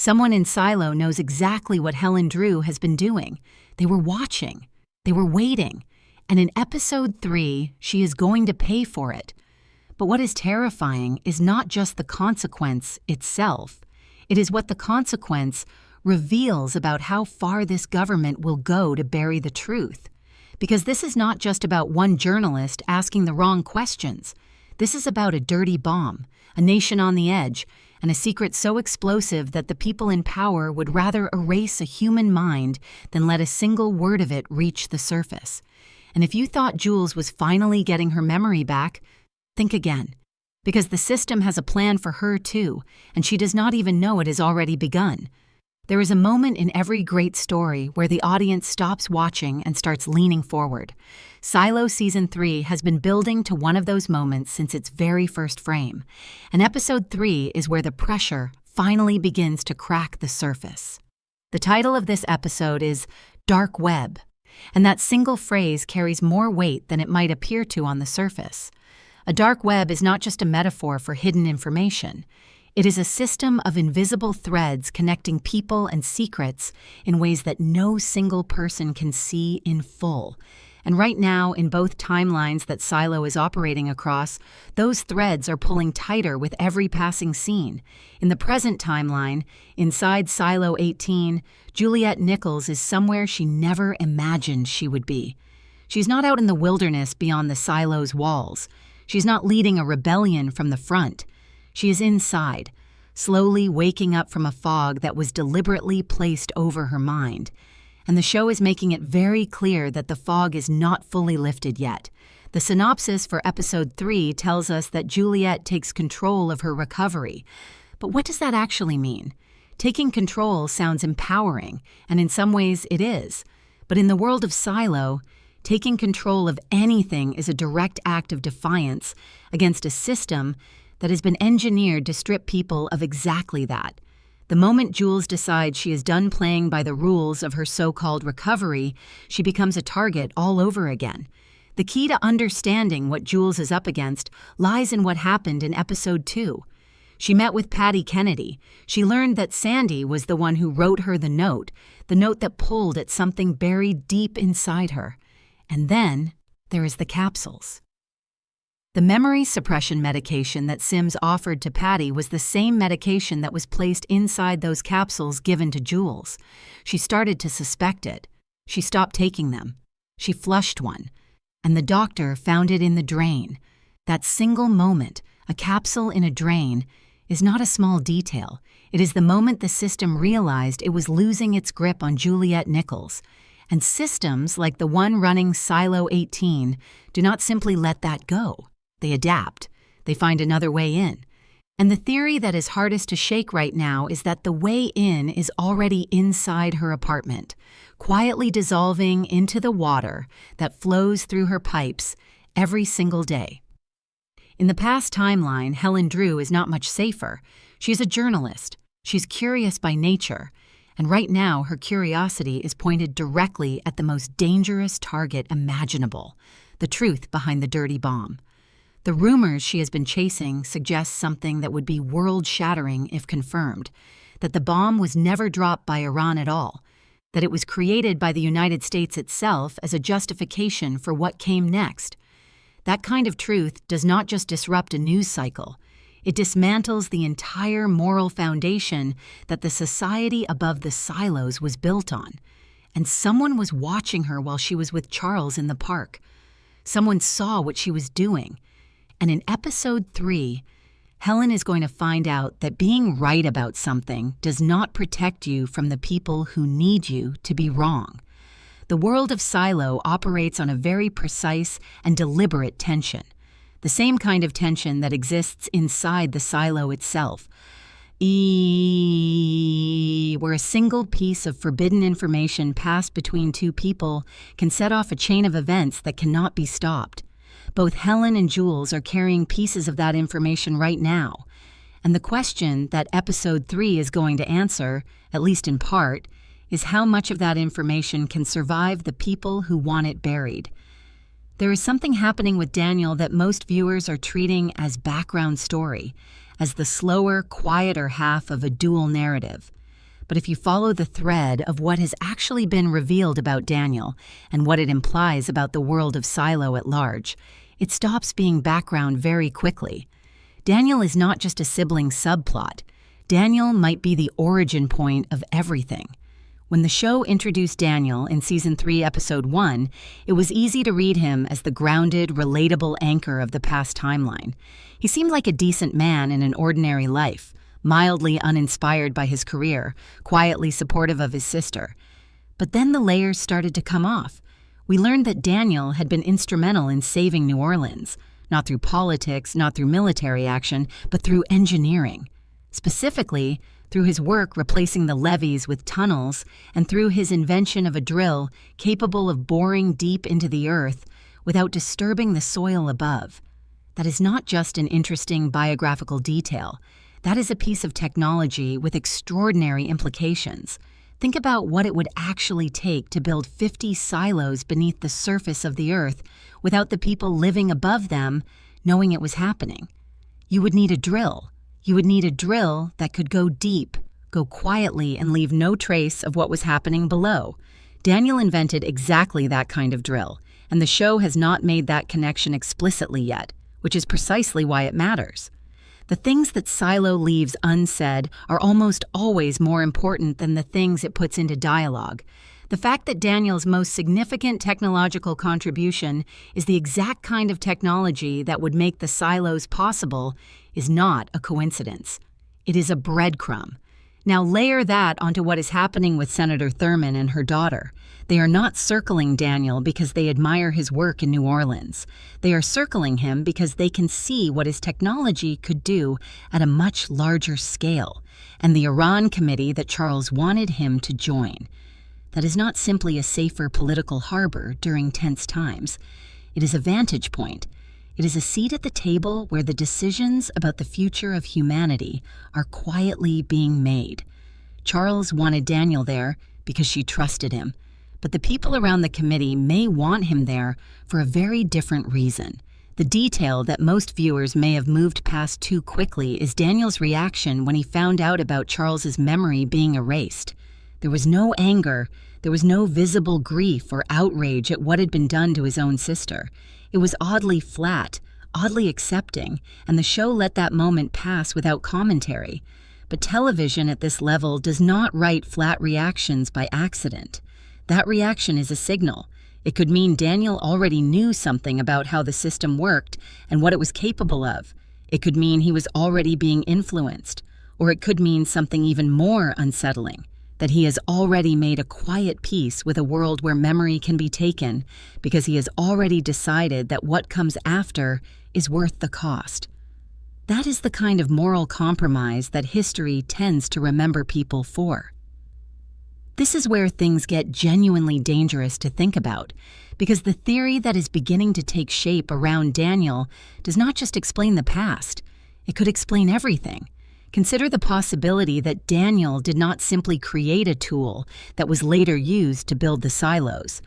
Someone in Silo knows exactly what Helen Drew has been doing. They were watching. They were waiting. And in episode 3, she is going to pay for it. But what is terrifying is not just the consequence itself. It is what the consequence reveals about how far this government will go to bury the truth. Because this is not just about one journalist asking the wrong questions. This is about a dirty bomb, a nation on the edge, and a secret so explosive that the people in power would rather erase a human mind than let a single word of it reach the surface. And if you thought Jules was finally getting her memory back, think again. Because the system has a plan for her too, and she does not even know it has already begun. There is a moment in every great story where the audience stops watching and starts leaning forward. Silo Season 3 has been building to one of those moments since its very first frame, and Episode 3 is where the pressure finally begins to crack the surface. The title of this episode is Dark Web, and that single phrase carries more weight than it might appear to on the surface. A dark web is not just a metaphor for hidden information. It is a system of invisible threads connecting people and secrets in ways that no single person can see in full. And right now, in both timelines that Silo is operating across, those threads are pulling tighter with every passing scene. In the present timeline, inside Silo 18, Juliet Nichols is somewhere she never imagined she would be. She's not out in the wilderness beyond the silo's walls. She's not leading a rebellion from the front. She is inside, slowly waking up from a fog that was deliberately placed over her mind. And the show is making it very clear that the fog is not fully lifted yet. The synopsis for Episode 3 tells us that Juliet takes control of her recovery. But what does that actually mean? Taking control sounds empowering, and in some ways it is. But in the world of Silo, taking control of anything is a direct act of defiance against a system that has been engineered to strip people of exactly that. The moment Jules decides she is done playing by the rules of her so-called recovery, she becomes a target all over again. The key to understanding what Jules is up against lies in what happened in Episode 2. She met with Patty Kennedy. She learned that Sandy was the one who wrote her the note that pulled at something buried deep inside her. And then there is the capsules. The memory suppression medication that Sims offered to Patty was the same medication that was placed inside those capsules given to Jules. She started to suspect it. She stopped taking them. She flushed one. And the doctor found it in the drain. That single moment, a capsule in a drain, is not a small detail. It is the moment the system realized it was losing its grip on Juliet Nichols. And systems like the one running Silo 18 do not simply let that go. They adapt. They find another way in. And the theory that is hardest to shake right now is that the way in is already inside her apartment, quietly dissolving into the water that flows through her pipes every single day. In the past timeline, Helen Drew is not much safer. She's a journalist. She's curious by nature. And right now, her curiosity is pointed directly at the most dangerous target imaginable, the truth behind the dirty bomb. The rumors she has been chasing suggest something that would be world-shattering if confirmed, that the bomb was never dropped by Iran at all, that it was created by the United States itself as a justification for what came next. That kind of truth does not just disrupt a news cycle. It dismantles the entire moral foundation that the society above the silos was built on. And someone was watching her while she was with Charles in the park. Someone saw what she was doing. And in Episode 3, Helen is going to find out that being right about something does not protect you from the people who need you to be wrong. The world of Silo operates on a very precise and deliberate tension, the same kind of tension that exists inside the silo itself, where a single piece of forbidden information passed between two people can set off a chain of events that cannot be stopped. Both Helen and Jules are carrying pieces of that information right now, and the question that Episode 3 is going to answer, at least in part, is how much of that information can survive the people who want it buried. There is something happening with Daniel that most viewers are treating as background story, as the slower, quieter half of a dual narrative. But if you follow the thread of what has actually been revealed about Daniel and what it implies about the world of Silo at large, it stops being background very quickly. Daniel is not just a sibling subplot. Daniel might be the origin point of everything. When the show introduced Daniel in Season 3, Episode 1, it was easy to read him as the grounded, relatable anchor of the past timeline. He seemed like a decent man in an ordinary life, mildly uninspired by his career, quietly supportive of his sister. But then the layers started to come off. We learned that Daniel had been instrumental in saving New Orleans, not through politics, not through military action, but through engineering. Specifically, through his work replacing the levees with tunnels, and through his invention of a drill capable of boring deep into the earth without disturbing the soil above. That is not just an interesting biographical detail. That is a piece of technology with extraordinary implications. Think about what it would actually take to build 50 silos beneath the surface of the earth without the people living above them knowing it was happening. You would need a drill. You would need a drill that could go deep, go quietly, and leave no trace of what was happening below. Daniel invented exactly that kind of drill, and the show has not made that connection explicitly yet, which is precisely why it matters. The things that Silo leaves unsaid are almost always more important than the things it puts into dialogue. The fact that Daniel's most significant technological contribution is the exact kind of technology that would make the silos possible is not a coincidence. It is a breadcrumb. Now layer that onto what is happening with Senator Thurman and her daughter. They are not circling Daniel because they admire his work in New Orleans. They are circling him because they can see what his technology could do at a much larger scale, and the Iran committee that Charles wanted him to join. That is not simply a safer political harbor during tense times. It is a vantage point. It is a seat at the table where the decisions about the future of humanity are quietly being made. Charles wanted Daniel there because she trusted him, but the people around the committee may want him there for a very different reason. The detail that most viewers may have moved past too quickly is Daniel's reaction when he found out about Charles's memory being erased. There was no anger, there was no visible grief or outrage at what had been done to his own sister. It was oddly flat, oddly accepting, and the show let that moment pass without commentary. But television at this level does not write flat reactions by accident. That reaction is a signal. It could mean Daniel already knew something about how the system worked and what it was capable of. It could mean he was already being influenced. Or it could mean something even more unsettling, that he has already made a quiet peace with a world where memory can be taken because he has already decided that what comes after is worth the cost. That is the kind of moral compromise that history tends to remember people for. This is where things get genuinely dangerous to think about, because the theory that is beginning to take shape around Daniel does not just explain the past, it could explain everything. Consider the possibility that Daniel did not simply create a tool that was later used to build the silos.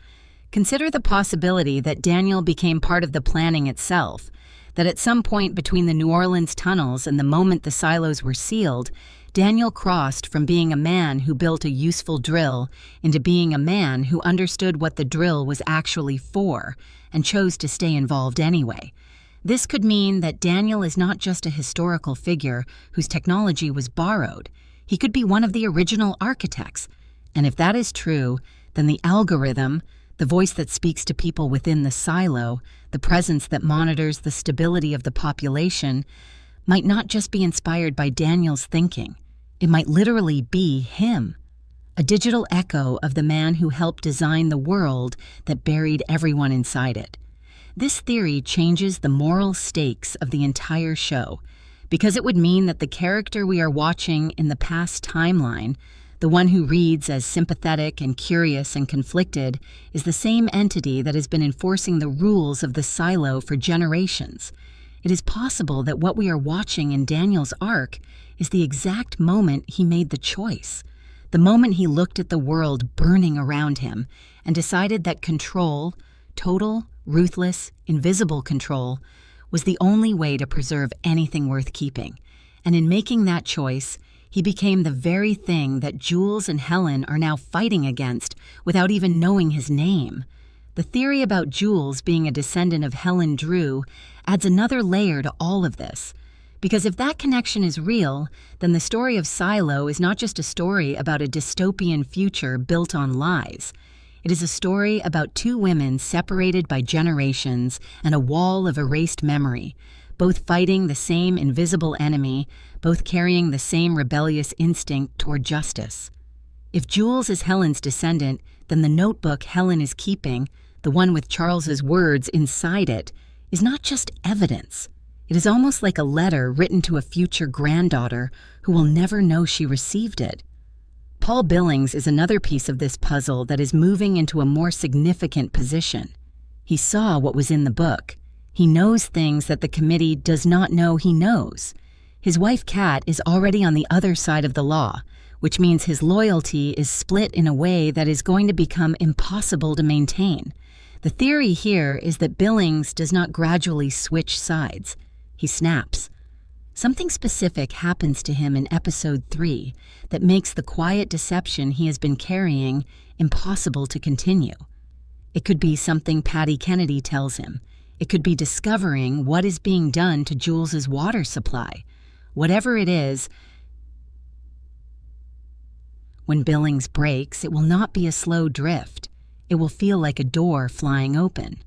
Consider the possibility that Daniel became part of the planning itself, that at some point between the New Orleans tunnels and the moment the silos were sealed, Daniel crossed from being a man who built a useful drill into being a man who understood what the drill was actually for and chose to stay involved anyway. This could mean that Daniel is not just a historical figure whose technology was borrowed. He could be one of the original architects. And if that is true, then the algorithm, the voice that speaks to people within the silo, the presence that monitors the stability of the population, might not just be inspired by Daniel's thinking. It might literally be him, a digital echo of the man who helped design the world that buried everyone inside it. This theory changes the moral stakes of the entire show, because it would mean that the character we are watching in the past timeline, the one who reads as sympathetic and curious and conflicted, is the same entity that has been enforcing the rules of the silo for generations. It is possible that what we are watching in Daniel's arc is the exact moment he made the choice, the moment he looked at the world burning around him and decided that control, total, ruthless, invisible control, was the only way to preserve anything worth keeping. And in making that choice, He became the very thing that Jules and Helen are now fighting against without even knowing his name. The theory about Jules being a descendant of Helen Drew adds another layer to all of this. Because if that connection is real, then the story of Silo is not just a story about a dystopian future built on lies. It is a story about two women separated by generations and a wall of erased memory, both fighting the same invisible enemy, both carrying the same rebellious instinct toward justice. If Jules is Helen's descendant, then the notebook Helen is keeping, the one with Charles's words inside it, is not just evidence. It is almost like a letter written to a future granddaughter who will never know she received it. Paul Billings is another piece of this puzzle that is moving into a more significant position. He saw what was in the book. He knows things that the committee does not know he knows. His wife Kat is already on the other side of the law, which means his loyalty is split in a way that is going to become impossible to maintain. The theory here is that Billings does not gradually switch sides. He snaps. Something specific happens to him in episode 3 that makes the quiet deception he has been carrying impossible to continue. It could be something Patty Kennedy tells him. It could be discovering what is being done to Jules's water supply. Whatever it is, when Billings breaks, it will not be a slow drift. It will feel like a door flying open.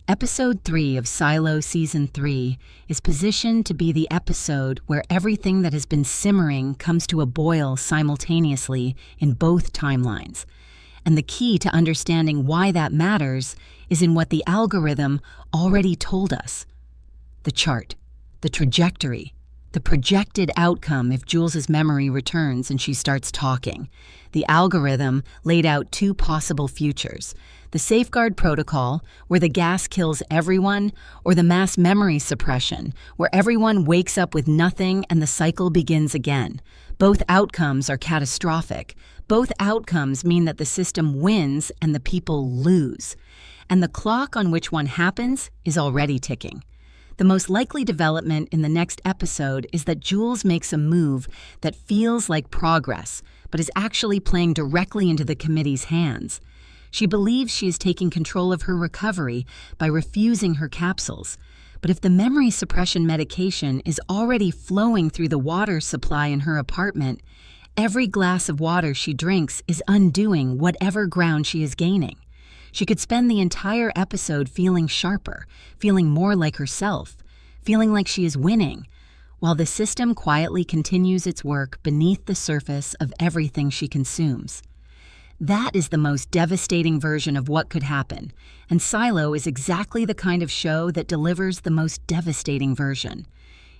Episode 3 of Silo Season 3 is positioned to be the episode where everything that has been simmering comes to a boil simultaneously in both timelines. And the key to understanding why that matters is in what the algorithm already told us. The chart, the trajectory, the projected outcome if Jules's memory returns and she starts talking. The algorithm laid out two possible futures: the safeguard protocol, where the gas kills everyone, or the mass memory suppression, where everyone wakes up with nothing and the cycle begins again. Both outcomes are catastrophic. Both outcomes mean that the system wins and the people lose. And the clock on which one happens is already ticking. The most likely development in the next episode is that Jules makes a move that feels like progress, but is actually playing directly into the committee's hands. She believes she is taking control of her recovery by refusing her capsules. But if the memory suppression medication is already flowing through the water supply in her apartment, every glass of water she drinks is undoing whatever ground she is gaining. She could spend the entire episode feeling sharper, feeling more like herself, feeling like she is winning, while the system quietly continues its work beneath the surface of everything she consumes. That is the most devastating version of what could happen, and Silo is exactly the kind of show that delivers the most devastating version.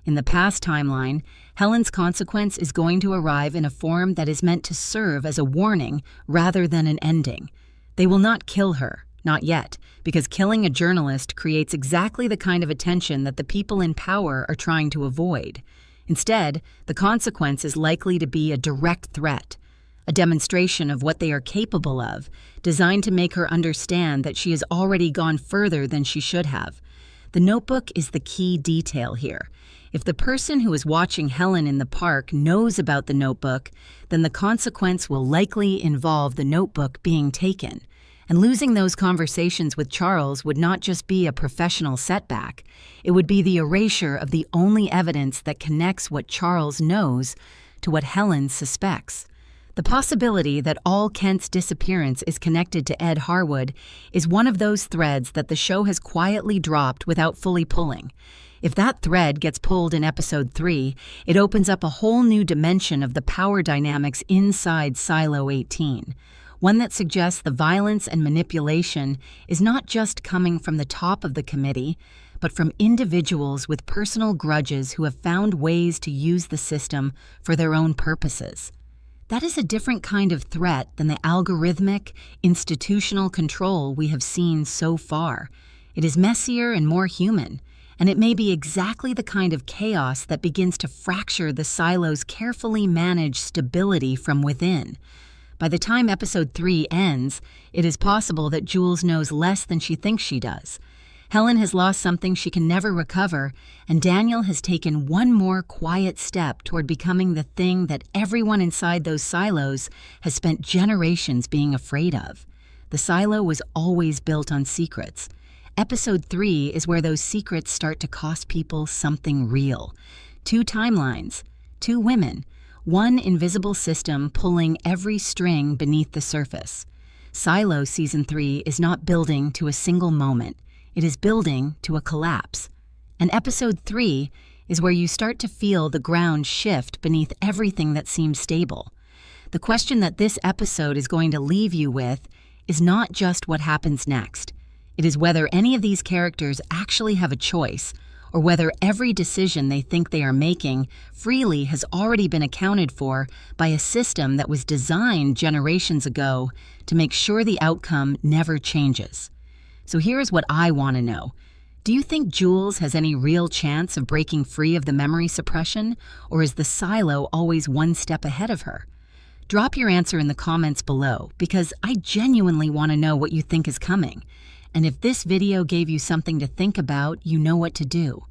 In the past timeline, Helen's consequence is going to arrive in a form that is meant to serve as a warning rather than an ending. They will not kill her, not yet, because killing a journalist creates exactly the kind of attention that the people in power are trying to avoid. Instead, the consequence is likely to be a direct threat, a demonstration of what they are capable of, designed to make her understand that she has already gone further than she should have. The notebook is the key detail here. If the person who is watching Helen in the park knows about the notebook, then the consequence will likely involve the notebook being taken. And losing those conversations with Charles would not just be a professional setback. It would be the erasure of the only evidence that connects what Charles knows to what Helen suspects. The possibility that all Kent's disappearance is connected to Ed Harwood is one of those threads that the show has quietly dropped without fully pulling. If that thread gets pulled in episode 3, it opens up a whole new dimension of the power dynamics inside Silo 18, one that suggests the violence and manipulation is not just coming from the top of the committee, but from individuals with personal grudges who have found ways to use the system for their own purposes. That is a different kind of threat than the algorithmic, institutional control we have seen so far. It is messier and more human, and it may be exactly the kind of chaos that begins to fracture the silo's carefully managed stability from within. By the time episode 3 ends, it is possible that Jules knows less than she thinks she does. Helen has lost something she can never recover, and Daniel has taken one more quiet step toward becoming the thing that everyone inside those silos has spent generations being afraid of. The silo was always built on secrets. Episode 3 is where those secrets start to cost people something real. 2 timelines, 2 women, one invisible system pulling every string beneath the surface. Silo Season 3 is not building to a single moment. It is building to a collapse. And Episode 3 is where you start to feel the ground shift beneath everything that seems stable. The question that this episode is going to leave you with is not just what happens next. It is whether any of these characters actually have a choice, or whether every decision they think they are making freely has already been accounted for by a system that was designed generations ago to make sure the outcome never changes. So here's what I want to know. Do you think Jules has any real chance of breaking free of the memory suppression, or is the silo always one step ahead of her? Drop your answer in the comments below, because I genuinely want to know what you think is coming. And if this video gave you something to think about, you know what to do.